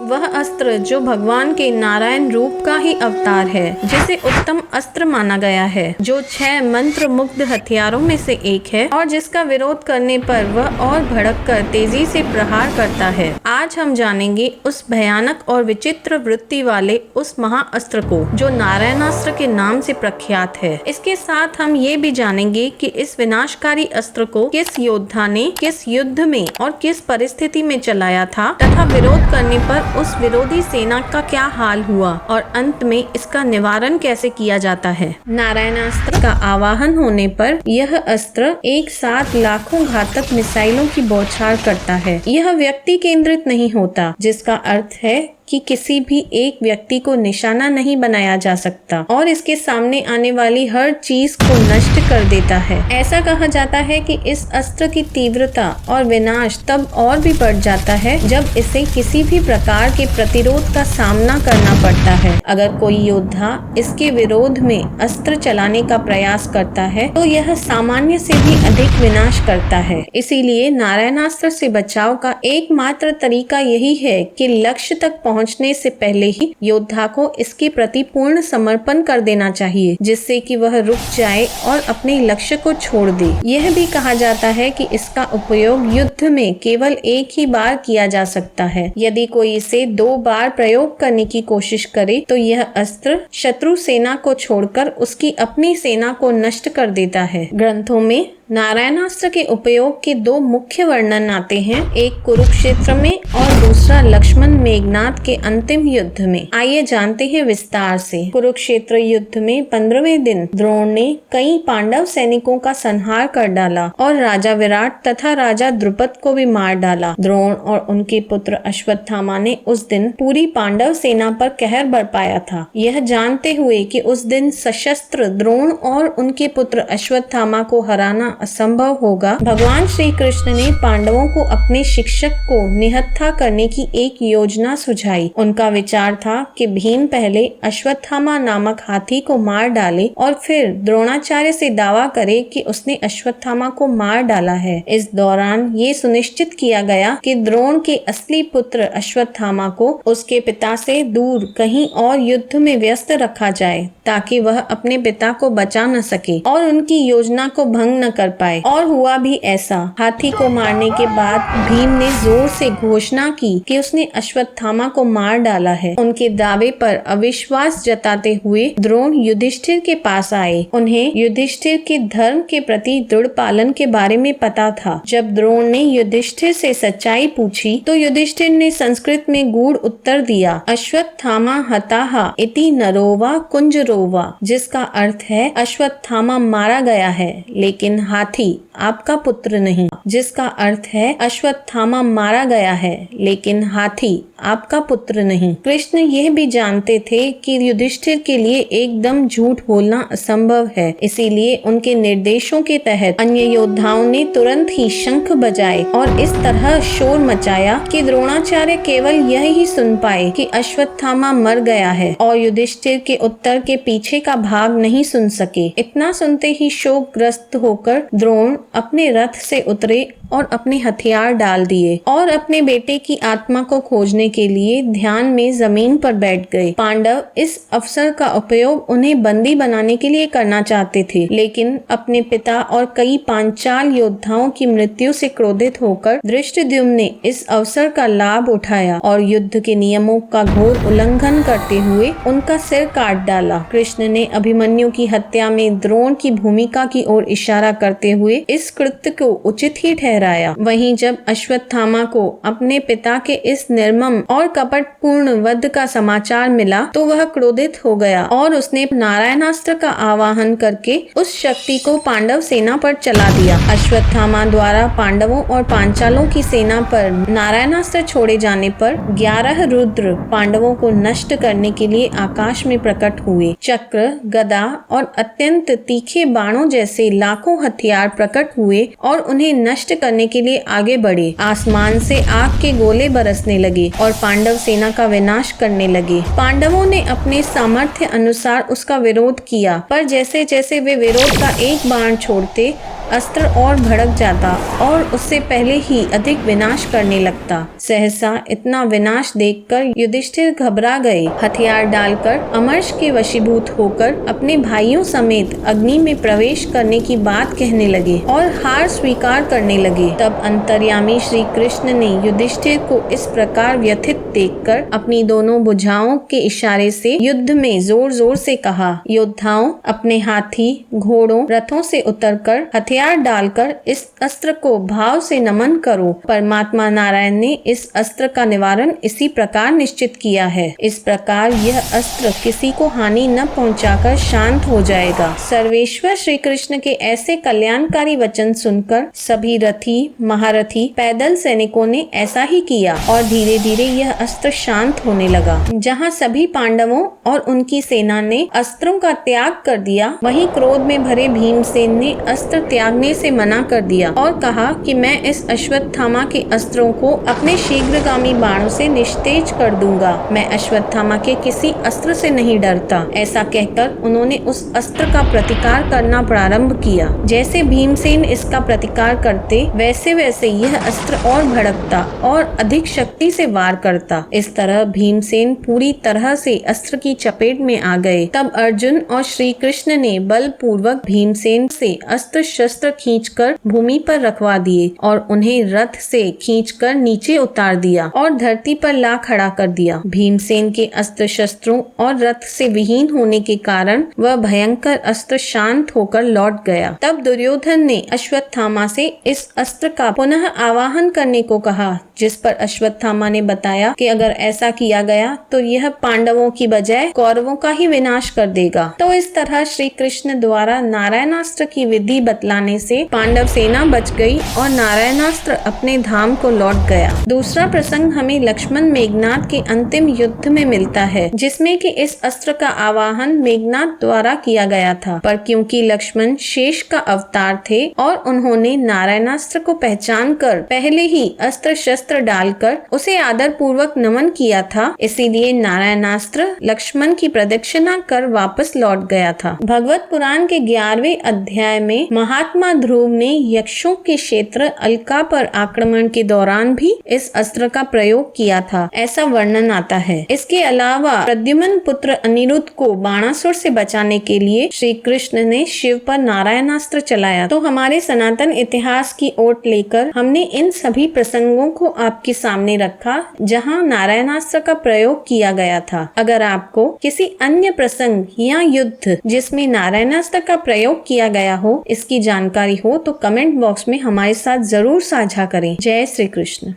वह अस्त्र जो भगवान के नारायण रूप का ही अवतार है, जिसे उत्तम अस्त्र माना गया है, जो 6 मंत्र मुग्ध हथियारों में से एक है और जिसका विरोध करने पर वह और भड़क कर तेजी से प्रहार करता है। आज हम जानेंगे उस भयानक और विचित्र वृत्ति वाले उस महाअस्त्र को जो नारायणास्त्र के नाम से प्रख्यात है। इसके साथ हम ये भी जानेंगे कि इस विनाशकारी अस्त्र को किस योद्धा ने किस युद्ध में और किस परिस्थिति में चलाया था तथा विरोध करने पर उस विरोधी सेना का क्या हाल हुआ और अंत में इसका निवारण कैसे किया जाता है। नारायणास्त्र का आवाहन होने पर यह अस्त्र एक साथ लाखों घातक मिसाइलों की बौछार करता है। यह व्यक्ति केंद्रित नहीं होता, जिसका अर्थ है कि किसी भी एक व्यक्ति को निशाना नहीं बनाया जा सकता और इसके सामने आने वाली हर चीज को नष्ट कर देता है। ऐसा कहा जाता है कि इस अस्त्र की तीव्रता और विनाश तब और भी बढ़ जाता है जब इसे किसी भी प्रकार के प्रतिरोध का सामना करना पड़ता है। अगर कोई योद्धा इसके विरोध में अस्त्र चलाने का प्रयास करता है तो यह सामान्य से भी अधिक विनाश करता है। इसीलिए नारायणास्त्र से बचाव का एकमात्र तरीका यही है कि लक्ष्य तक पहुंचने से पहले ही योद्धा को इसके प्रति पूर्ण समर्पण कर देना चाहिए, जिससे कि वह रुक जाए और अपने लक्ष्य को छोड़ दे। यह भी कहा जाता है कि इसका उपयोग युद्ध में केवल एक ही बार किया जा सकता है। यदि कोई इसे 2 बार प्रयोग करने की कोशिश करे तो यह अस्त्र शत्रु सेना को छोड़कर उसकी अपनी सेना को नष्ट कर देता है। ग्रंथों में नारायणास्त्र के उपयोग के 2 मुख्य वर्णन आते हैं, एक कुरुक्षेत्र में और दूसरा लक्ष्मण मेघनाद के अंतिम युद्ध में। आइए जानते हैं विस्तार से। कुरुक्षेत्र युद्ध में 15वें दिन द्रोण ने कई पांडव सैनिकों का संहार कर डाला और राजा विराट तथा राजा द्रुपद को भी मार डाला। द्रोण और उनके पुत्र अश्वत्थामा ने उस दिन पूरी पांडव सेना पर कहर बरपाया था। यह जानते हुए कि उस दिन सशस्त्र द्रोण और उनके पुत्र अश्वत्थामा को हराना असंभव होगा, भगवान श्री कृष्ण ने पांडवों को अपने शिक्षक को निहत्था करने की एक योजना सुझाई। उनका विचार था कि भीम पहले अश्वत्थामा नामक हाथी को मार डाले और फिर द्रोणाचार्य से दावा करे कि उसने अश्वत्थामा को मार डाला है। इस दौरान ये सुनिश्चित किया गया कि द्रोण के असली पुत्र अश्वत्थामा को उसके पिता से दूर कहीं और युद्ध में व्यस्त रखा जाए ताकि वह अपने पिता को बचा न सके और उनकी योजना को भंग न कर पाए। और हुआ भी ऐसा। हाथी को मारने के बाद भीम ने जोर से घोषणा की कि उसने अश्वत्थामा को मार डाला है। उनके दावे पर अविश्वास जताते हुए द्रोण युधिष्ठिर के पास आए। उन्हें युधिष्ठिर के धर्म के प्रति दृढ़ पालन के बारे में पता था। जब द्रोण ने युधिष्ठिर से सच्चाई पूछी तो युधिष्ठिर ने संस्कृत में गूढ़ उत्तर दिया, अश्वत्थामा हताहा इति नरोवा कुंजरोवा, जिसका अर्थ है अश्वत्थामा मारा गया है लेकिन हाथी आपका पुत्र नहीं, जिसका अर्थ है अश्वत्थामा मारा गया है लेकिन हाथी आपका पुत्र नहीं। कृष्ण यह भी जानते थे कि युधिष्ठिर के लिए एकदम झूठ बोलना असंभव है, इसीलिए उनके निर्देशों के तहत अन्य योद्धाओं ने तुरंत ही शंख बजाए और इस तरह शोर मचाया कि द्रोणाचार्य केवल यह ही सुन पाए कि अश्वत्थामा मर गया है और युधिष्ठिर के उत्तर के पीछे का भाग नहीं सुन सके। इतना सुनते ही शोकग्रस्त होकर द्रोण अपने रथ से उतरे और अपने हथियार डाल दिए और अपने बेटे की आत्मा को खोजने के लिए ध्यान में जमीन पर बैठ गए। पांडव इस अवसर का उपयोग उन्हें बंदी बनाने के लिए करना चाहते थे, लेकिन अपने पिता और कई पांचाल योद्धाओं की मृत्यु से क्रोधित होकर धृष्टद्युम्न ने इस अवसर का लाभ उठाया और युद्ध के नियमों का घोर उल्लंघन करते हुए उनका सिर काट डाला। कृष्ण ने अभिमन्यु की हत्या में द्रोण की भूमिका की ओर इशारा करते हुए इस कृत्य को उचित ही ठहराया। वहीं जब अश्वत्थामा को अपने पिता के इस निर्मम और कपटपूर्ण वध का समाचार मिला तो वह क्रोधित हो गया और उसने नारायणास्त्र का आवाहन करके उस शक्ति को पांडव सेना पर चला दिया। अश्वत्थामा द्वारा पांडवों और पांचालों की सेना पर नारायणास्त्र छोड़े जाने पर 11 रुद्र पांडवों को नष्ट करने के लिए आकाश में प्रकट हुए। चक्र, गदा और अत्यंत तीखे बाणों जैसे लाखों हथियार प्रकट हुए और उन्हें नष्ट करने के लिए आगे बढ़े। आसमान से आग के गोले बरसने लगे और पांडव सेना का विनाश करने लगे। पांडवों ने अपने सामर्थ्य अनुसार उसका विरोध किया, पर जैसे जैसे वे विरोध का एक बाण छोड़ते अस्त्र और भड़क जाता और उससे पहले ही अधिक विनाश करने लगता। सहसा इतना विनाश देखकर युधिष्ठिर घबरा गए। हथियार डालकर अमर्ष के वशीभूत होकर अपने भाइयों समेत अग्नि में प्रवेश करने की बात कहने लगे और हार स्वीकार करने लगे। तब अंतर्यामी श्री कृष्ण ने युधिष्ठिर को इस प्रकार व्यथित देखकर अपनी दोनों भुजाओं के इशारे से युद्ध में जोर जोर से कहा, योद्धाओं, अपने हाथी, घोड़ों, रथों से उतरकर हथियार डालकर इस अस्त्र को भाव से नमन करो। परमात्मा नारायण ने इस अस्त्र का निवारण इसी प्रकार निश्चित किया है। इस प्रकार यह अस्त्र किसी को हानि न पहुंचाकर शांत हो जाएगा। सर्वेश्वर श्री कृष्ण के ऐसे कल्याणकारी वचन सुनकर सभी रथी, महारथी, पैदल सैनिकों ने ऐसा ही किया और धीरे धीरे यह अस्त्र शांत होने लगा। जहाँ सभी पांडवों और उनकी सेना ने अस्त्रों का त्याग कर दिया, वहीं क्रोध में भरे भीमसेन ने अस्त्र त्यागने से मना कर दिया और कहा कि मैं इस अश्वत्थामा के अस्त्रों को अपने शीघ्रगामी बाणों से निस्तेज कर दूंगा। मैं अश्वत्थामा के किसी अस्त्र से नहीं डरता। ऐसा कहकर उन्होंने उस अस्त्र का प्रतिकार करना प्रारंभ किया। जैसे भीमसेन इसका प्रतिकार करते, वैसे वैसे यह अस्त्र और भड़कता और अधिक शक्ति से वार करता। इस तरह भीमसेन पूरी तरह से अस्त्र की चपेट में आ गए। तब अर्जुन और श्री कृष्ण ने बलपूर्वक भीमसेन से अस्त्र शस्त्र खींचकर भूमि पर रखवा दिए और उन्हें रथ से खींचकर नीचे उतार दिया और धरती पर ला खड़ा कर दिया। भीमसेन के अस्त्र शस्त्रों और रथ से विहीन होने के कारण वह भयंकर अस्त्र शांत होकर लौट गया। तब दुर्योधन ने अश्वत्थामा से इस अस्त्र का पुनः आवाहन करने को कहा, जिस पर अश्वत्थामा ने बताया कि अगर ऐसा किया गया तो यह पांडवों की बजाय कौरवों का ही विनाश कर देगा। तो इस तरह श्री कृष्ण द्वारा नारायणास्त्र की विधि बतलाने से पांडव सेना बच गई और नारायणास्त्र अपने धाम को लौट गया। दूसरा प्रसंग हमें लक्ष्मण मेघनाद के अंतिम युद्ध में मिलता है, जिसमें कि इस अस्त्र का आवाहन मेघनाद द्वारा किया गया था, पर क्योंकि लक्ष्मण शेष का अवतार थे और उन्होंने नारायणास्त्र को पहचान कर पहले ही अस्त्र शस्त्र डालकर उसे आदर पूर्वक नमन किया था, इसीलिए नारायणास्त्र लक्ष्मण की प्रदक्षिणा कर वापस लौट गया था। भगवत पुराण के 11वें अध्याय में महात्मा ध्रुव ने यक्षों के क्षेत्र अलका पर आक्रमण के दौरान भी इस अस्त्र का प्रयोग किया था, ऐसा वर्णन आता है। इसके अलावा प्रद्युम्न पुत्र अनिरुद्ध को बाणासुर से बचाने के लिए श्री कृष्ण ने शिव पर नारायणास्त्र चलाया। तो हमारे सनातन इतिहास की ओट लेकर हमने इन सभी प्रसंगों को आपके सामने रखा जहां नारायणास्त्र का प्रयोग किया गया था। अगर आपको किसी अन्य प्रसंग या युद्ध जिसमें नारायणास्त्र का प्रयोग किया गया हो, इसकी जानकारी हो तो कमेंट बॉक्स में हमारे साथ जरूर साझा करें। जय श्री कृष्ण।